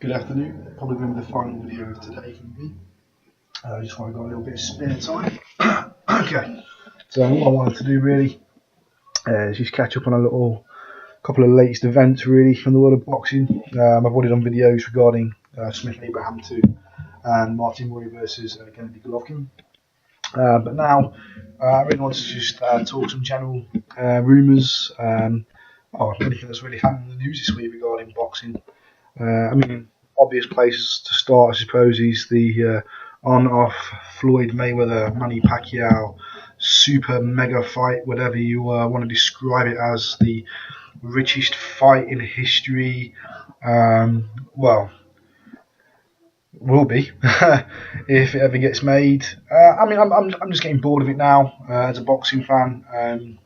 Good afternoon. Probably going to be the final video of today for me. Just while I've got a little bit of spare time. Okay. So what I wanted to do really is just catch up on a couple of latest events really from the world of boxing. I've already done videos regarding Smith Abraham 2 and Martin Murray versus Gennady Golovkin. But now I really want to just talk some general rumours. Anything that's really happened in the news this week regarding boxing. Obvious places to start, I suppose, is the on-off Floyd Mayweather, Manny Pacquiao super mega fight, whatever you want to describe it as, the richest fight in history. Will be if it ever gets made. I'm just getting bored of it now as a boxing fan.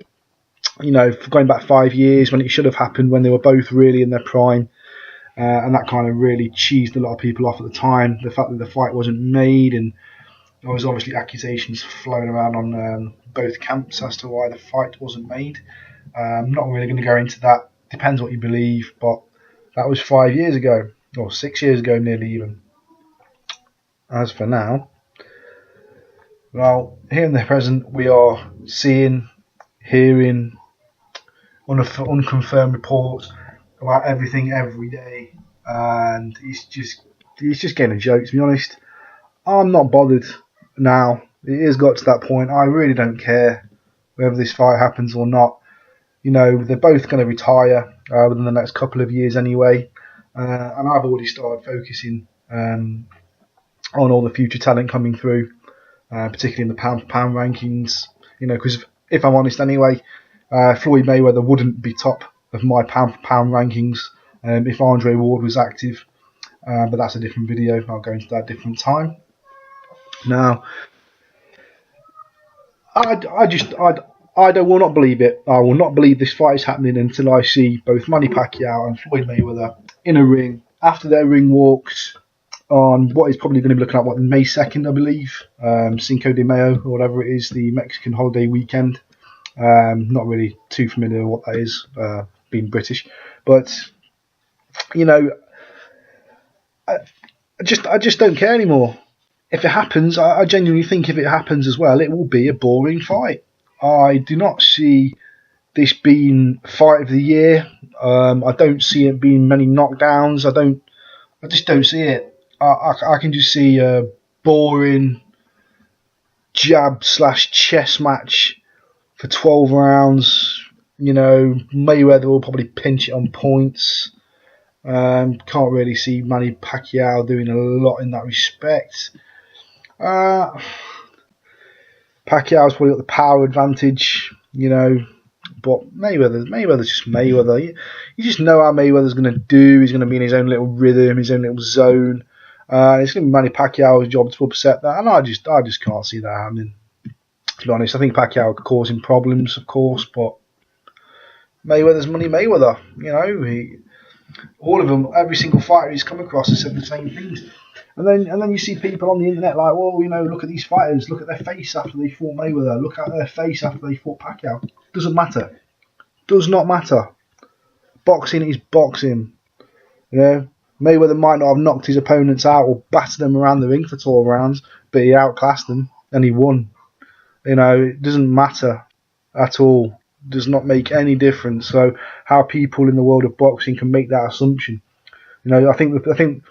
Going back 5 years when it should have happened when they were both really in their prime. And that kind of really cheesed a lot of people off at the time. The fact that the fight wasn't made, and there was obviously accusations flown around on both camps as to why the fight wasn't made. I'm not really going to go into that. Depends what you believe, but that was 5 years ago, or 6 years ago nearly even. As for now, well, here in the present, we are seeing, hearing unconfirmed reports about everything every day, and it's just getting a joke, to be honest. I'm not bothered now. It has got to that point. I really don't care whether this fight happens or not. They're both going to retire within the next couple of years anyway, and I've already started focusing on all the future talent coming through, particularly in the pound for pound rankings. Because if I'm honest anyway, Floyd Mayweather wouldn't be top of my pound for pound rankings if Andre Ward was active, but that's a different video. I'll go into that a different time. Now, I will not believe it. I will not believe this fight is happening until I see both Manny Pacquiao and Floyd Mayweather in a ring after their ring walks on what is probably going to be looking at May 2nd, I believe, Cinco de Mayo or whatever it is, the Mexican holiday weekend. Not really too familiar with what that is, being British, but I just don't care anymore. If it happens, I genuinely think if it happens as well, it will be a boring fight. I do not see this being fight of the year. I don't see it being many knockdowns. I just don't see it. I can just see a boring jab/chess match for 12 rounds. Mayweather will probably pinch it on points. Can't really see Manny Pacquiao doing a lot in that respect. Pacquiao's probably got the power advantage, but Mayweather's just Mayweather. You just know how Mayweather's going to do. He's going to be in his own little rhythm, his own little zone. It's going to be Manny Pacquiao's job to upset that, and I just can't see that happening. To be honest, I think Pacquiao could cause him problems, of course, but Mayweather's Money Mayweather. All of them, every single fighter he's come across has said the same things. And then you see people on the internet like, well, look at these fighters, look at their face after they fought Mayweather, look at their face after they fought Pacquiao. Doesn't matter. Does not matter. Boxing is boxing. Mayweather might not have knocked his opponents out or battered them around the ring for 12 rounds, but he outclassed them and he won. It doesn't matter at all. Does not make any difference. So how people in the world of boxing can make that assumption. I think the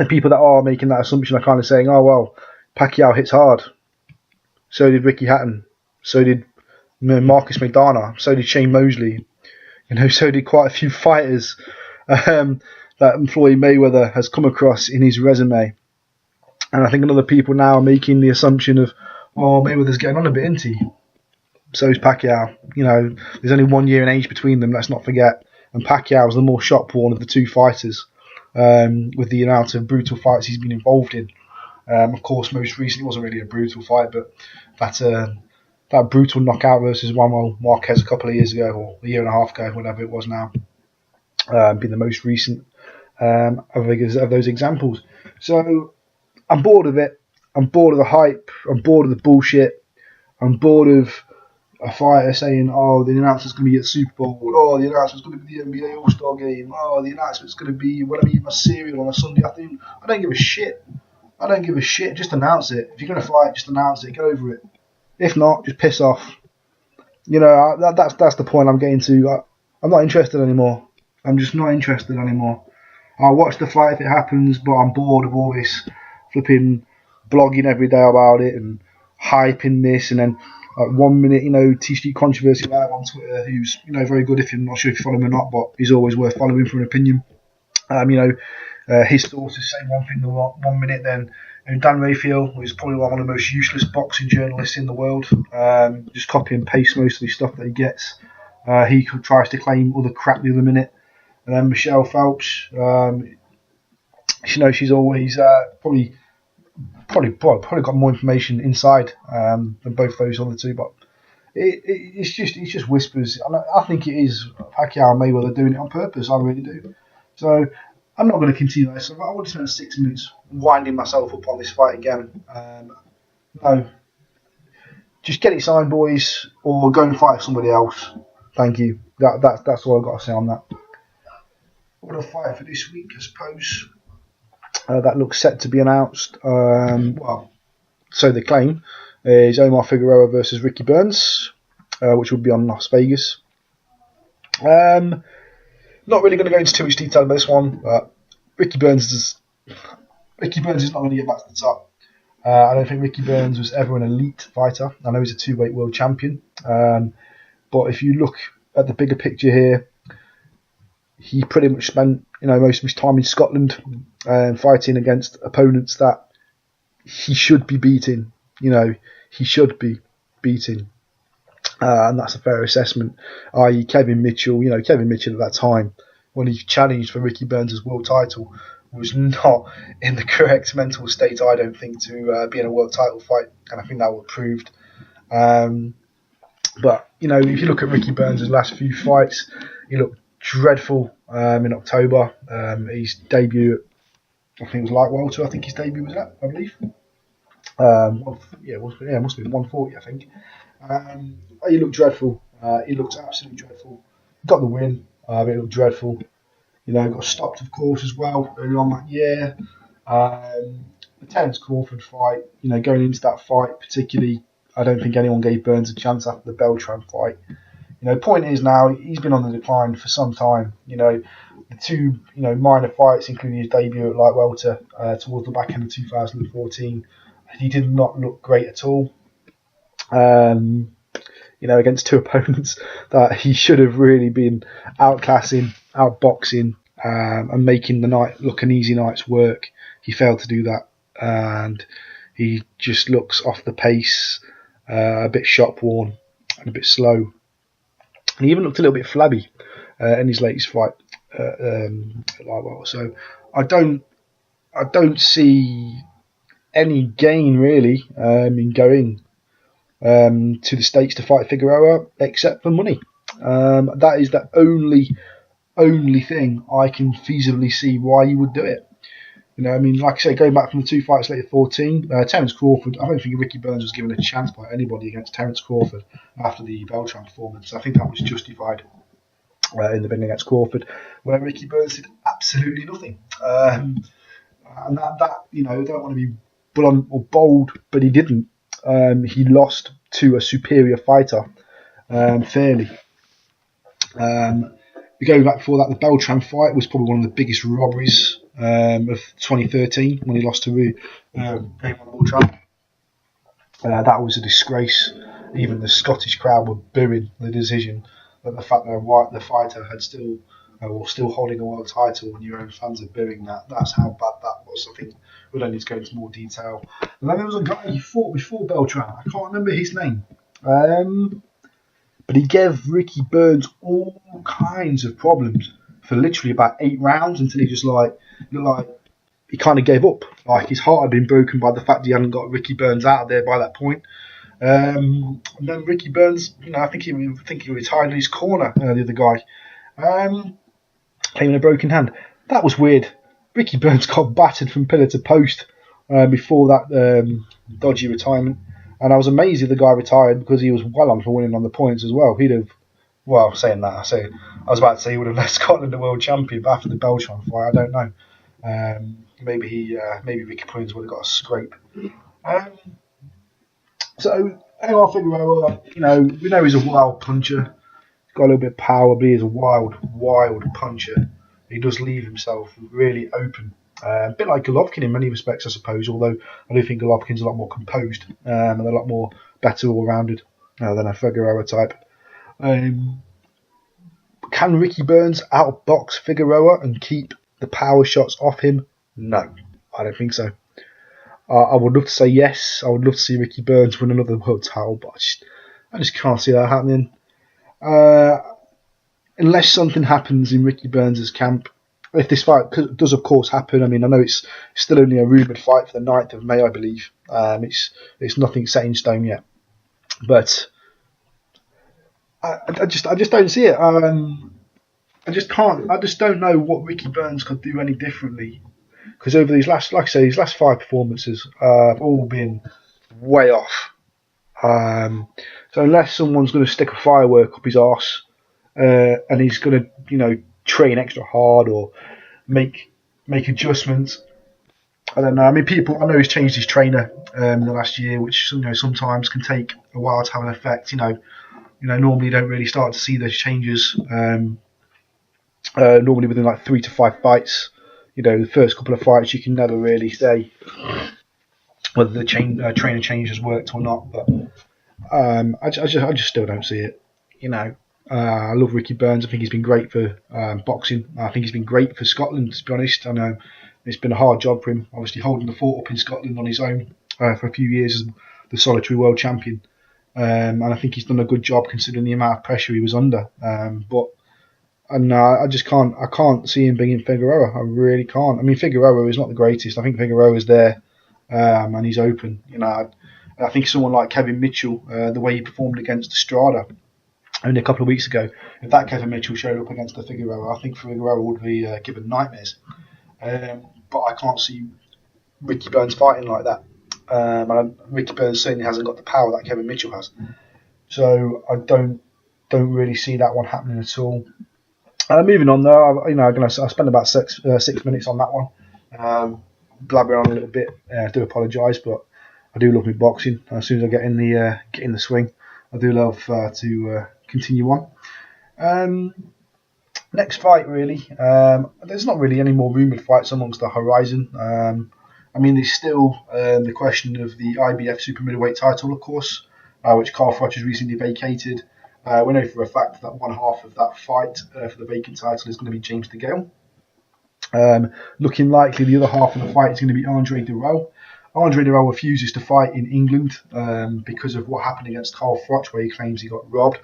people that are making that assumption are kind of saying, oh well, Pacquiao hits hard. So did Ricky Hatton. So did Marcus McDonough. So did Shane Mosley. So did quite a few fighters that Floyd Mayweather has come across in his resume. And I think other people now are making the assumption of, oh, Mayweather's getting on a bit, isn't he? So is Pacquiao. There's only 1 year in age between them, let's not forget. And Pacquiao was the more shot-born of the two fighters, with the amount of brutal fights he's been involved in. Of course, most recently, it wasn't really a brutal fight, but that brutal knockout versus Juan Marquez a couple of years ago, or a year and a half ago, whatever it was now, being the most recent of those examples. So I'm bored of it. I'm bored of the hype. I'm bored of the bullshit. I'm bored of a fighter saying, "Oh, the announcement's going to be at the Super Bowl. Oh, the announcement's going to be the NBA All-Star Game. Oh, the announcement's going to be when I'm eating my cereal on a Sunday afternoon." I don't give a shit. I don't give a shit. Just announce it. If you're going to fight, just announce it. Get over it. If not, just piss off. You know, that's the point I'm getting to. I'm not interested anymore. I'm just not interested anymore. I'll watch the fight if it happens, but I'm bored of all this flipping blogging every day about it and hyping this, and then 1 minute, T Street Controversy Live on Twitter, who's very good. If you're not sure if you follow him or not, but he's always worth following for an opinion. His sources say one thing the 1 minute, then Dan Rayfield, who's probably one of the most useless boxing journalists in the world, just copy and paste most of the stuff that he gets. He tries to claim other crap the other minute. And then Michelle Phelps, she's always probably got more information inside than both those other two, but it's just whispers. And I think it is Pacquiao and Mayweather doing it on purpose. I really do. So I'm not going to continue this. I want to spend 6 minutes winding myself up on this fight again. No, just get it signed, boys, or go and fight somebody else. Thank you. That's all I've got to say on that. What a fight for this week, I suppose. That looks set to be announced. So they claim is Omar Figueroa versus Ricky Burns, which will be on Las Vegas. Not really going to go into too much detail about this one, but Ricky Burns is not going to get back to the top. I don't think Ricky Burns was ever an elite fighter. I know he's a 2-weight world champion, but if you look at the bigger picture here, he pretty much spent most of his time in Scotland fighting against opponents that he should be beating. He should be beating, and that's a fair assessment. I.e., Kevin Mitchell. Kevin Mitchell at that time, when he challenged for Ricky Burns' world title, was not in the correct mental state, I don't think, to be in a world title fight, and I think that was proved. But if you look at Ricky Burns' last few fights, he looked dreadful in October. His debut, I think it was light welter. I think his debut was at, I believe. It must have been 140. I think. He looked dreadful. He looked absolutely dreadful. Got the win, but it looked dreadful. Got stopped, of course, as well early on that year. The Terence Crawford fight. Going into that fight, particularly, I don't think anyone gave Burns a chance after the Beltran fight. Point is now he's been on the decline for some time. The two minor fights, including his debut at light welter towards the back end of 2014, he did not look great at all. Against two opponents that he should have really been outclassing, outboxing, and making the night look an easy night's work. He failed to do that, and he just looks off the pace, a bit shop worn and a bit slow. And he even looked a little bit flabby in his latest fight at lightweight. So I don't see any gain really in going to the States to fight Figueroa, except for money. That is the only thing I can feasibly see why you would do it. Like I say, going back from the two fights later, 14, Terence Crawford, I don't think Ricky Burns was given a chance by anybody against Terence Crawford after the Beltran performance. I think that was justified in the win against Crawford, where Ricky Burns did absolutely nothing. And that I don't want to be blunt or bold, but he didn't. He lost to a superior fighter fairly. Going back before that, the Beltran fight was probably one of the biggest robberies of 2013 when he lost to Beltran. That was a disgrace. Even the Scottish crowd were booing the decision. But the fact that the fighter had still holding a world title and your own fans are booing that's how bad that was. I think we don't need to go into more detail. And then there was a guy he fought before Beltran. I can't remember his name. But he gave Ricky Burns all kinds of problems for literally about 8 rounds until he just looked like he kind of gave up. Like his heart had been broken by the fact he hadn't got Ricky Burns out of there by that point. And then Ricky Burns, I think he retired in his corner. The other guy came in a broken hand. That was weird. Ricky Burns got battered from pillar to post before that dodgy retirement. And I was amazed if the guy retired because he was well on for winning on the points as well. He'd have, well, saying that, I was about to say he would have left Scotland the world champion, but after the Beltran fight, I don't know. Maybe Ricky Prunes would have got a scrape. So Omar Figueroa, we know he's a wild puncher. He's got a little bit of power, but he's a wild puncher. He does leave himself really open. A bit like Golovkin in many respects, I suppose, although I do think Golovkin's a lot more composed and a lot more better all-rounded than a Figueroa type. Can Ricky Burns outbox Figueroa and keep the power shots off him? No, I don't think so. I would love to say yes. I would love to see Ricky Burns win another world title, but I just can't see that happening. Unless something happens in Ricky Burns' camp. If this fight does, of course, happen. I mean, I know it's still only a rumoured fight for the 9th of May, I believe. It's nothing set in stone yet. But I just don't see it. I just can't. I just don't know what Ricky Burns could do any differently. Because over these last 5 performances have all been way off. So unless someone's going to stick a firework up his arse and he's going to, train extra hard or make adjustments, I don't know. I mean, I know he's changed his trainer in the last year, which sometimes can take a while to have an effect. Normally you don't really start to see those changes. Normally within like 3 to 5 fights. The first couple of fights you can never really say whether the trainer change has worked or not. But I just still don't see it. I love Ricky Burns. I think he's been great for boxing. I think he's been great for Scotland, to be honest. I know it's been a hard job for him, obviously holding the fort up in Scotland on his own for a few years as the solitary world champion. And I think he's done a good job considering the amount of pressure he was under. I just can't. I can't see him being Figueroa. I really can't. I mean, Figueroa is not the greatest. I think Figueroa is there, and he's open. I think someone like Kevin Mitchell, the way he performed against Estrada only a couple of weeks ago, if that Kevin Mitchell showed up against the Figueroa, I think Figueroa would be given nightmares. But I can't see Ricky Burns fighting like that. Ricky Burns certainly hasn't got the power that Kevin Mitchell has. So I don't really see that one happening at all. Moving on though, I spent about 6 minutes on that one. Blabbering on a little bit. I do apologise, but I do love my boxing. As soon as I get in the swing, I do love to continue on. Next fight, really. There's not really any more rumoured fights amongst the horizon. There's still the question of the IBF super middleweight title, of course, which Carl Froch has recently vacated. We know for a fact that one half of that fight for the vacant title is going to be James DeGale. Looking likely the other half of the fight is going to be Andre dirrel. Andre dirrel refuses to fight in England because of what happened against Carl Froch, where he claims he got robbed.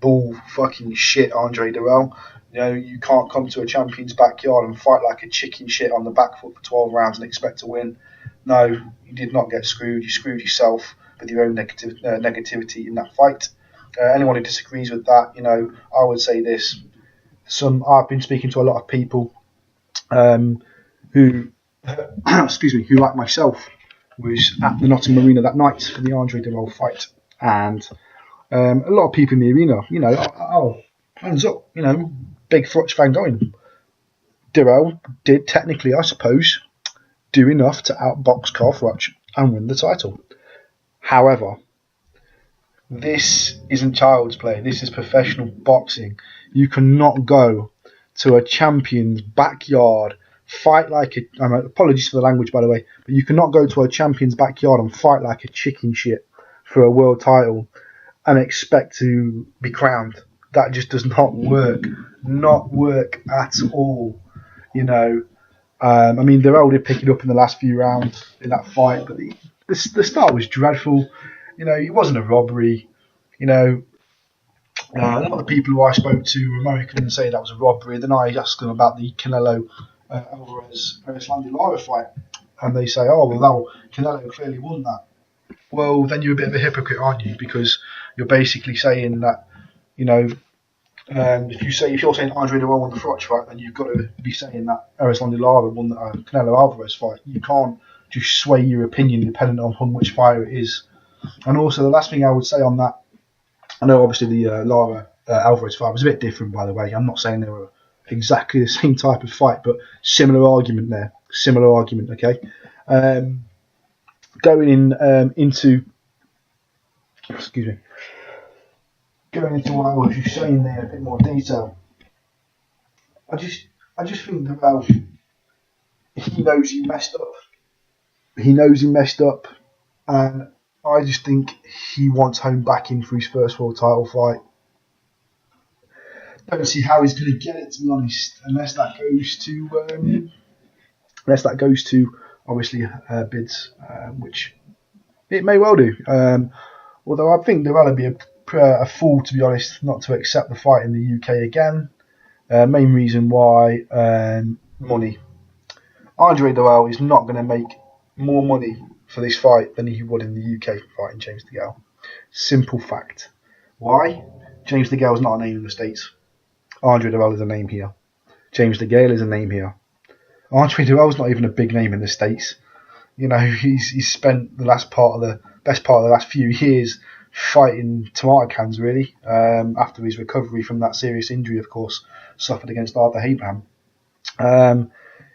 Bull fucking shit, Andre dirrel. You can't come to a champion's backyard and fight like a chicken shit on the back foot for 12 rounds and expect to win. No, you did not get screwed. You screwed yourself with your own negativity in that fight. Anyone who disagrees with that, I would say this. I've been speaking to a lot of people who, who like myself, was at the Nottingham Arena that night for the Andre dirrel fight, and a lot of people in the arena, hands up, big Froch fan going. Dirrel did technically, I suppose, do enough to outbox Carl Froch and win the title. However, this isn't child's play. This is professional boxing. You cannot go to a champion's backyard, fight like a... apologies for the language, by the way, but you cannot go to a champion's backyard and fight like a chicken shit for a world title and expect to be crowned. That just does not work. Not work at all. Dirrel did pick it up in the last few rounds in that fight, but the start was dreadful. It wasn't a robbery. A lot of the people who I spoke to were American and say that was a robbery. Then I asked them about the Canelo Alvarez Erislandy Lara fight, and they say, "Oh, well, Canelo clearly won that." Well, then you're a bit of a hypocrite, aren't you? Because you're basically saying that, if you're saying Andre dirrel won the Froch fight, then you've got to be saying that Erislandy Lara won the Canelo Alvarez fight. You can't just sway your opinion depending on which fighter it is. And also, the last thing I would say on that, I know obviously the Lara Alvarez fight was a bit different, by the way. I'm not saying they were exactly the same type of fight, but similar argument there. Similar argument, okay? Going into what I was just saying there in a bit more detail, I just think that he knows he messed up. He knows he messed up, and I just think he wants home backing for his first world title fight. Don't see how he's going to get it, to be honest, unless that goes to obviously bids, which it may well do. Although I think DeGale would be a fool, to be honest, not to accept the fight in the UK again. Main reason why, money. Andre DeGale is not going to make more money for this fight than he would in the UK fighting James DeGale. Simple fact. Why? James DeGale is not a name in the States. Andre DeGale is a name here. James DeGale is a name here. Andre DeGale is not even a big name in the States. You know, he's spent the best part of the last few years fighting tomato cans, really, after his recovery from that serious injury, of course, suffered against Arthur Abraham.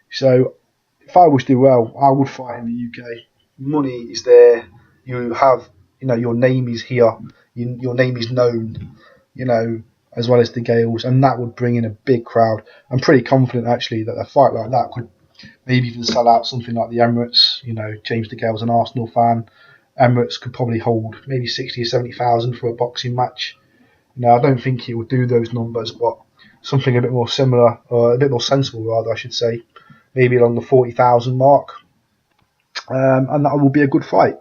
So, if I was to do well, I would fight in the UK. Money is there. You have, your name is here. Your name is known, as well as DeGale's, and that would bring in a big crowd. I'm pretty confident, actually, that a fight like that could maybe even sell out something like the Emirates. James DeGale's an Arsenal fan. Emirates could probably hold maybe 60 or 70,000 for a boxing match. I don't think he would do those numbers, but something a bit more similar, or a bit more sensible, rather, I should say, maybe along the 40,000 mark. And that will be a good fight.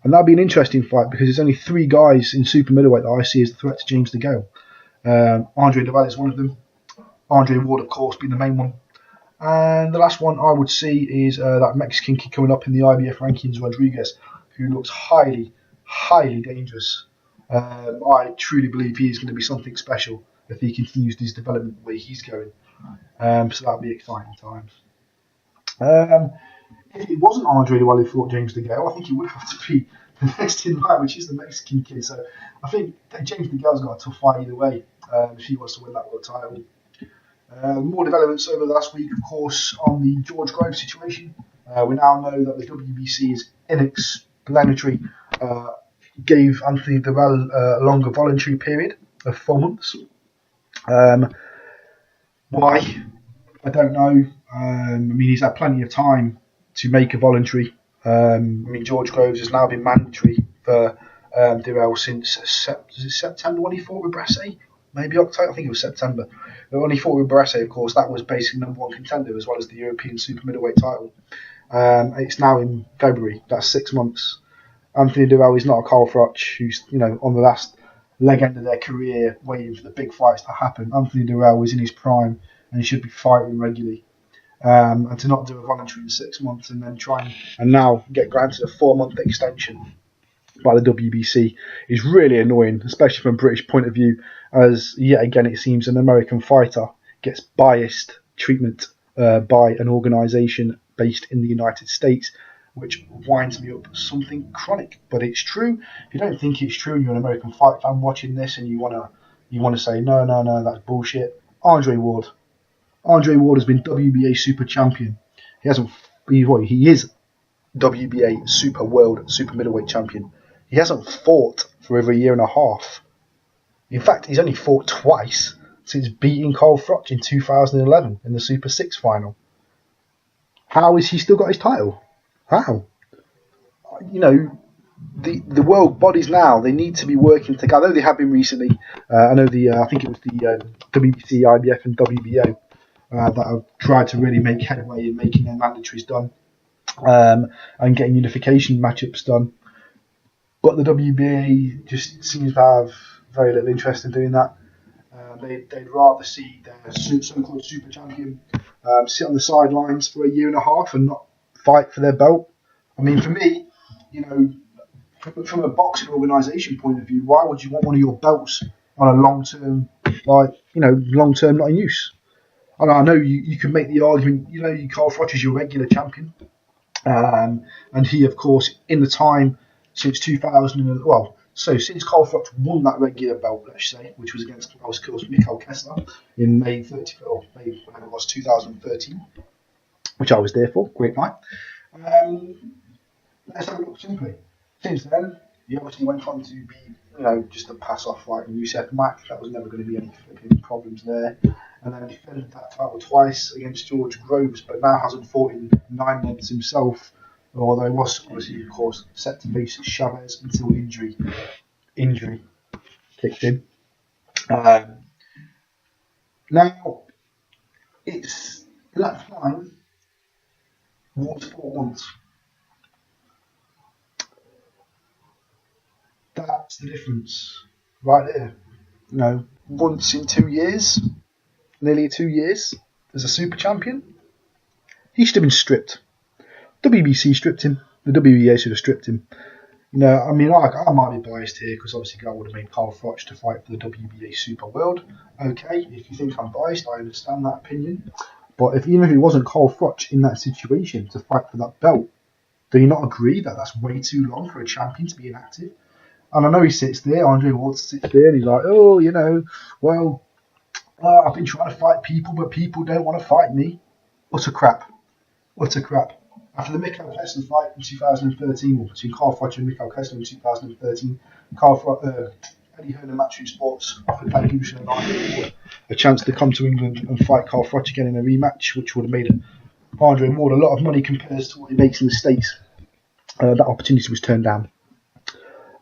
And that'll be an interesting fight because there's only 3 guys in super middleweight that I see as a threat to James DeGale. Andre DeGale is one of them. Andre Ward, of course, being the main one. And the last one I would see is that Mexican kid coming up in the IBF rankings, Rodriguez, who looks highly, highly dangerous. I truly believe he is going to be something special if he continues his development the way he's going. So that'll be exciting times. If it wasn't Andre DeGale who fought James DeGale, I think he would have to be the next in line, which is the Mexican kid. So I think that James DeGale's got a tough fight either way if he wants to win that world title. More developments over the last week, of course, on the George Groves situation. We now know that the WBC is inexplanatory. Gave Anthony DeGale a longer voluntary period of 4 months. Why? I don't know. He's had plenty of time to make a voluntary. George Groves has now been mandatory for DeGale since September when he fought with Brasset. Maybe October, I think it was September. But when he fought with Brasset, of course, that was basically #1 contender as well as the European super middleweight title. It's now in February. That's 6 months. Anthony DeGale is not a Carl Froch who's on the last leg end of their career waiting for the big fights to happen. Anthony DeGale is in his prime and he should be fighting regularly. And to not do a voluntary in 6 months and then and now get granted a 4-month extension by the WBC is really annoying, especially from a British point of view, as yet again it seems an American fighter gets biased treatment by an organisation based in the United States, which winds me up something chronic. But it's true. If you don't think it's true and you're an American fight fan watching this and you wanna say no, that's bullshit. Andre Ward has been WBA Super Champion. He is WBA Super World Super Middleweight Champion. He hasn't fought for over a year and a half. In fact, he's only fought twice since beating Carl Froch in 2011 in the Super 6 final. How has he still got his title? How? The world bodies now, they need to be working together. I know they have been recently. I think it was the WBC, IBF and WBO that have tried to really make headway in making their mandatories done and getting unification matchups done. But the WBA just seems to have very little interest in doing that. They'd rather see their so-called super champion sit on the sidelines for a year and a half and not fight for their belt. For me, from a boxing organisation point of view, why would you want one of your belts on a long-term, long-term not in use? And I know you can make the argument, Carl Froch is your regular champion. And he, of course, in the time since 2000. Well, so since Carl Froch won that regular belt, let's say, which was against Mikhail Kessler in May 30, or May whatever it was, 2013, which I was there for. Great night. Let's have a look simply. Since then, he obviously went on to be, just a pass-off fight with Youssef Mack. That was never going to be any flipping problems there. And then defended that title twice against George Groves, but now hasn't fought in 9 months himself. Although he was obviously, of course, set to face Chavez until injury kicked in. Now, it's that time, what's 4 months? That's the difference right there. Once in 2 years, nearly 2 years, as a super champion, he should have been stripped. WBC stripped him. The WBA should have stripped him. I might be biased here because obviously I would have made Carl Froch to fight for the WBA Super World. Okay, if you think I'm biased, I understand that opinion. But even if it wasn't Carl Froch in that situation to fight for that belt, do you not agree that that's way too long for a champion to be inactive? And I know he sits there, Andre Ward sits there, and he's like, I've been trying to fight people, but people don't want to fight me. Utter crap. After the Mikhail Kessler fight in 2013, or between Carl Froch and Mikhail Kessler in 2013, Eddie Hearn and Matchroom Sports offered Paddy Pimblett and Andre Ward a chance to come to England and fight Carl Froch again in a rematch, which would have made Andre Ward a lot of money compared to what he makes in the States. That opportunity was turned down.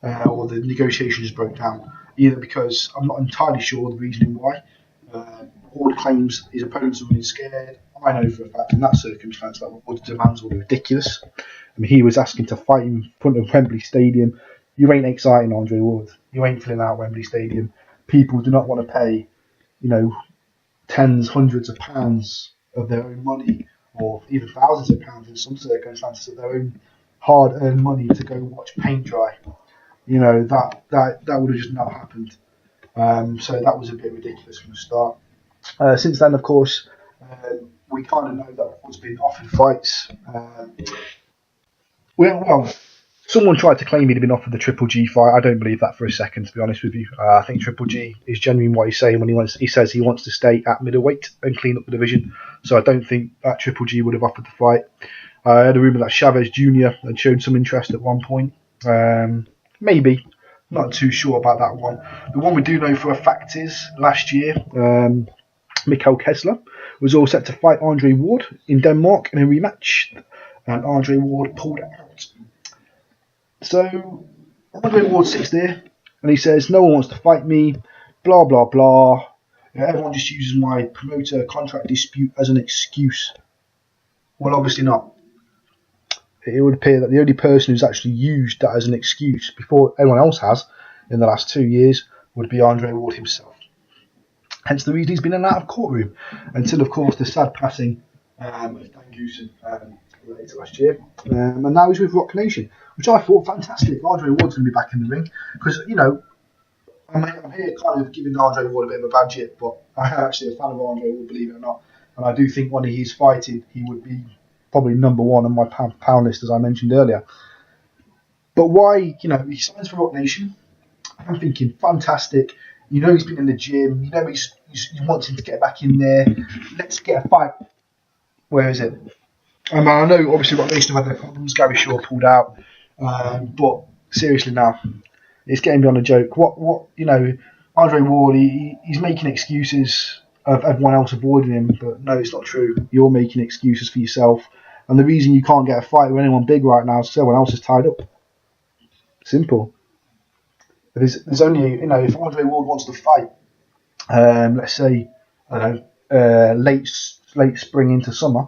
Or the negotiations broke down, either because I'm not entirely sure the reasoning why. Ward claims his opponents are running scared. I know for a fact in that circumstance that Ward's demands were ridiculous. He was asking to fight in front of Wembley Stadium. You ain't exciting, Andre Ward. You ain't filling out Wembley Stadium. People do not want to pay, tens, hundreds of pounds of their own money, or even thousands of pounds in some circumstances of their own hard-earned money to go watch paint dry. That would have just not happened. So that was a bit ridiculous from the start. Since then, of course, we kind of know that Ward's been offered fights. Someone tried to claim he'd been offered the Triple G fight. I don't believe that for a second, to be honest with you. I think Triple G is genuine what he's saying when he says he wants to stay at middleweight and clean up the division. So I don't think that Triple G would have offered the fight. I heard a rumour that Chavez Jr. had shown some interest at one point. Maybe. Not too sure about that one. The one we do know for a fact is, last year, Mikhail Kessler was all set to fight Andre Ward in Denmark in a rematch, and Andre Ward pulled out. So, Andre Ward sits there, and he says, no one wants to fight me, blah, blah, blah. Everyone just uses my promoter contract dispute as an excuse. Well, obviously not. It would appear that the only person who's actually used that as an excuse before anyone else has in the last 2 years would be Andre Ward himself. Hence the reason he's been in and out of courtroom until, of course, the sad passing of Dan Goosen later last year. And now he's with Rock Nation, which I thought fantastic. Andre Ward's going to be back in the ring because, I'm here kind of giving Andre Ward a bit of a bad jip, but I am actually a fan of Andre Ward, believe it or not. And I do think when he's fighting, he would be probably number one on my pound list, as I mentioned earlier. But why, he signs for Rock Nation. I'm thinking, fantastic. He's been in the gym. He's wanting to get back in there. Let's get a fight. Where is it? I know, obviously, Rock Nation have had their problems. Gary Shaw pulled out. But seriously now, it's getting beyond a joke. Andre Ward, he's making excuses of everyone else avoiding him, but no, it's not true. You're making excuses for yourself. And the reason you can't get a fight with anyone big right now is everyone else is tied up. Simple. There's only, if Andre Ward wants to fight, let's say, late spring into summer,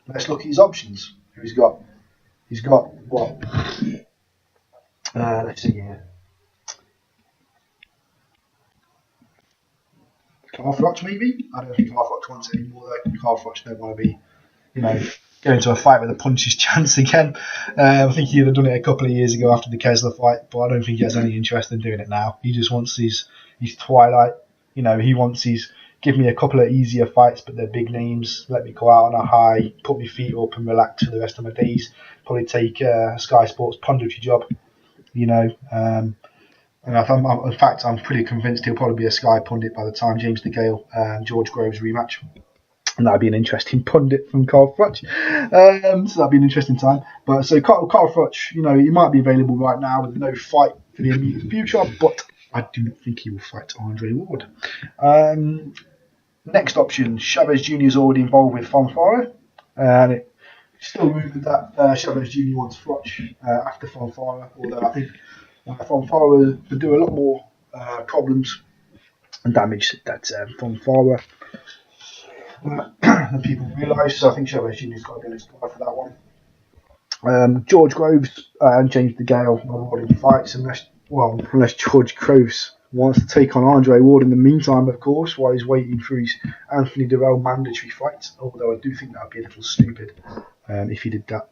let's look at his options. He's got what? Let's see here. Carl Froch maybe? I don't think Carl Froch wants any more though. Carl Froch don't want to be, going to a fight with a puncher's chance again. I think he'd have done it a couple of years ago after the Kessler fight, but I don't think he has any interest in doing it now. He just wants his twilight. He wants his give me a couple of easier fights, but they're big names. Let me go out on a high, put my feet up and relax for the rest of my days. Probably take Sky Sports punditry job. you know. And in fact, I'm pretty convinced he'll probably be a Sky pundit by the time James DeGale and George Groves rematch. And that'd be an interesting pundit from Carl Froch. So that'd be an interesting time. But so Carl Froch, you know, he might be available right now with no fight for the immediate future, but I do not think he will fight Andre Ward. Next option, Chavez Jr. is already involved with Fonfara, and it's still rumoured that Chavez Jr. wants Froch after Fonfara, although I think Fonfara would do a lot more problems and damage that Fonfara than people realise. So I think Chavez Jr.'s got to be on his guard for that one. George Groves and James DeGale are avoiding fights unless George Groves wants to take on Andre Ward in the meantime, of course, while he's waiting for his Anthony dirrel mandatory fight. Although I do think that would be a little stupid if he did that.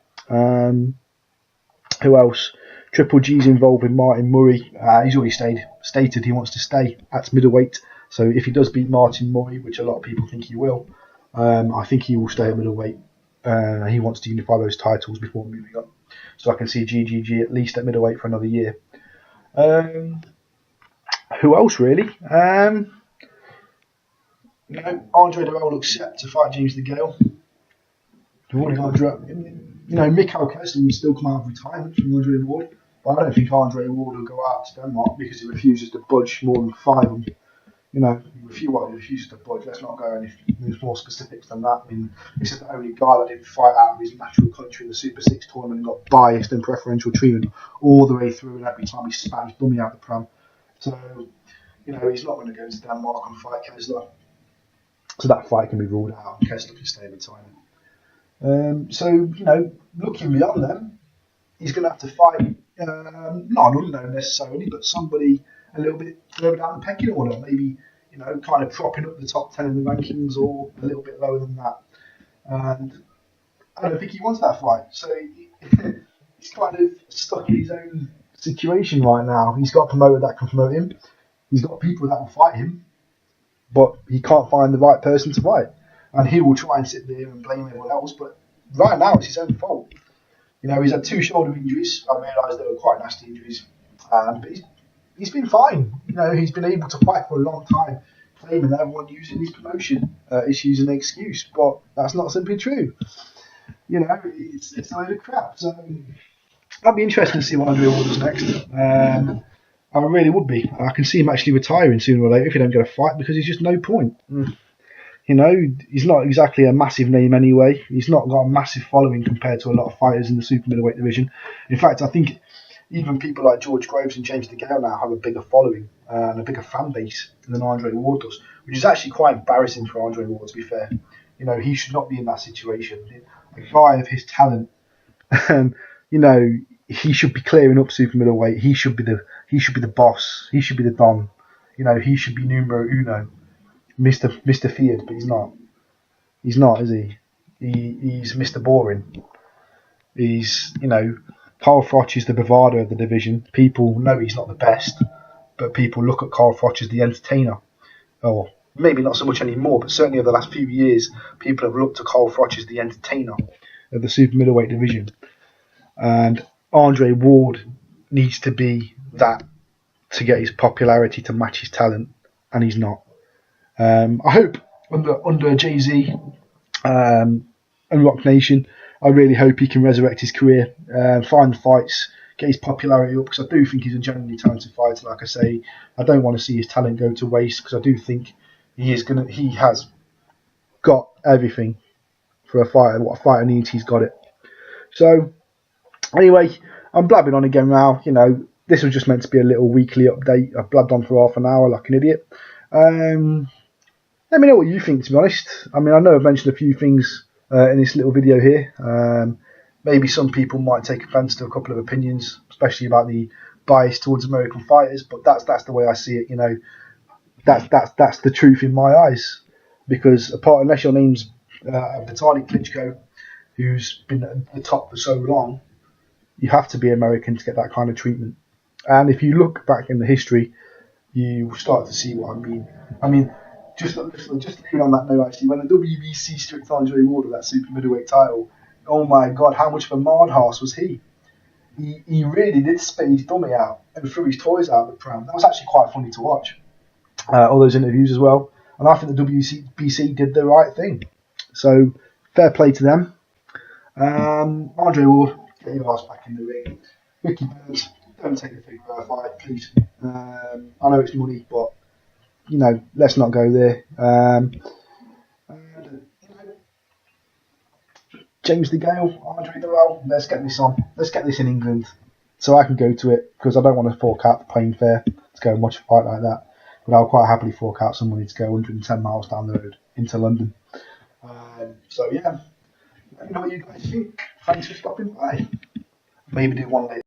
Who else? Triple G's involved with Martin Murray. He's already stated he wants to stay at middleweight. So if he does beat Martin Murray, which a lot of people think he will, I think he will stay at middleweight. He wants to unify those titles before moving up. So I can see GGG at least at middleweight for another year. Who else really? Andre dirrel looks set to fight James DeGale. Mikhail Keston would still come out of retirement from Andre Ward, but I don't think Andre Ward will go out to Denmark because he refuses to budge more than 5. He refuses to budge. Let's not go any more specifics than that. I mean, this is the only guy that didn't fight out of his natural country in the Super 6 tournament and got biased and preferential treatment all the way through, and every time he spat his dummy out the pram. So, he's not going to go to Denmark and fight Kessler. So that fight can be ruled out, and Kessler can stay in retirement. Looking beyond them, he's going to have to fight, not an unknown necessarily, but somebody a little bit further down the pecking order, maybe, kind of propping up the top 10 in the rankings or a little bit lower than that. And I don't think he wants that fight. So he's kind of stuck in his own situation right now. He's got a promoter that can promote him. He's got people that will fight him, but he can't find the right person to fight. And he will try and sit there and blame everyone else, but right now it's his own fault. He's had 2 shoulder injuries. I realised they were quite nasty injuries. But he's been fine. He's been able to fight for a long time, claiming that everyone using his promotion is using an excuse, but that's not simply true. It's a load of crap. So that'd be interesting to see what Andre Ward does next. I really would be. I can see him actually retiring sooner or later if he don't get a fight, because there's just no point. He's not exactly a massive name anyway. He's not got a massive following compared to a lot of fighters in the super middleweight division. In fact, I think even people like George Groves and James DeGale now have a bigger following and a bigger fan base than Andre Ward does, which is actually quite embarrassing for Andre Ward, to be fair. He should not be in that situation. A guy of his talent, he should be clearing up super middleweight. He should be the boss. He should be the don. He should be numero uno. Mr. Feared, but he's not. He's not, is he? He's Mr. Boring. He's, Carl Froch is the bravado of the division. People know he's not the best, but people look at Carl Froch as the entertainer. Or maybe not so much anymore, but certainly over the last few years, people have looked at Carl Froch as the entertainer of the super middleweight division. And Andre Ward needs to be that to get his popularity to match his talent, and he's not. I hope under Jay-Z and Rock Nation, I really hope he can resurrect his career, find the fights, get his popularity up, because I do think he's a genuinely talented fighter. Like I say, I don't want to see his talent go to waste, because I do think he has got everything for a fighter. What a fighter needs, he's got it. So anyway, I'm blabbing on again now. This was just meant to be a little weekly update. I've blabbed on for half an hour like an idiot. Let me know what you think, to be honest. I know I've mentioned a few things in this little video here. Maybe some people might take offence to a couple of opinions, especially about the bias towards American fighters, but that's the way I see it. That's the truth in my eyes. Because unless your name's Vitaly Klitschko, who's been at the top for so long, you have to be American to get that kind of treatment. And if you look back in the history, you start to see what I mean. Just leaving on that note, actually, when the WBC stripped Andre Ward of that super middleweight title, oh my God, how much of a mad horse was he? he really did spit his dummy out and threw his toys out of the pram. That was actually quite funny to watch. All those interviews as well. And I think the WBC did the right thing. So, fair play to them. Andre Ward, get your ass back in the ring. Ricky Burns, don't take the figure out fight, please. I know it's money, but, you know, let's not go there. James DeGale, Andre DeRell, let's get this on. Let's get this in England so I can go to it, because I don't want to fork out the plane fare to go and watch a fight like that. But I'll quite happily fork out some money to go 110 miles down the road into London. So yeah, let me know what you guys think. Thanks for stopping by. Maybe do one later.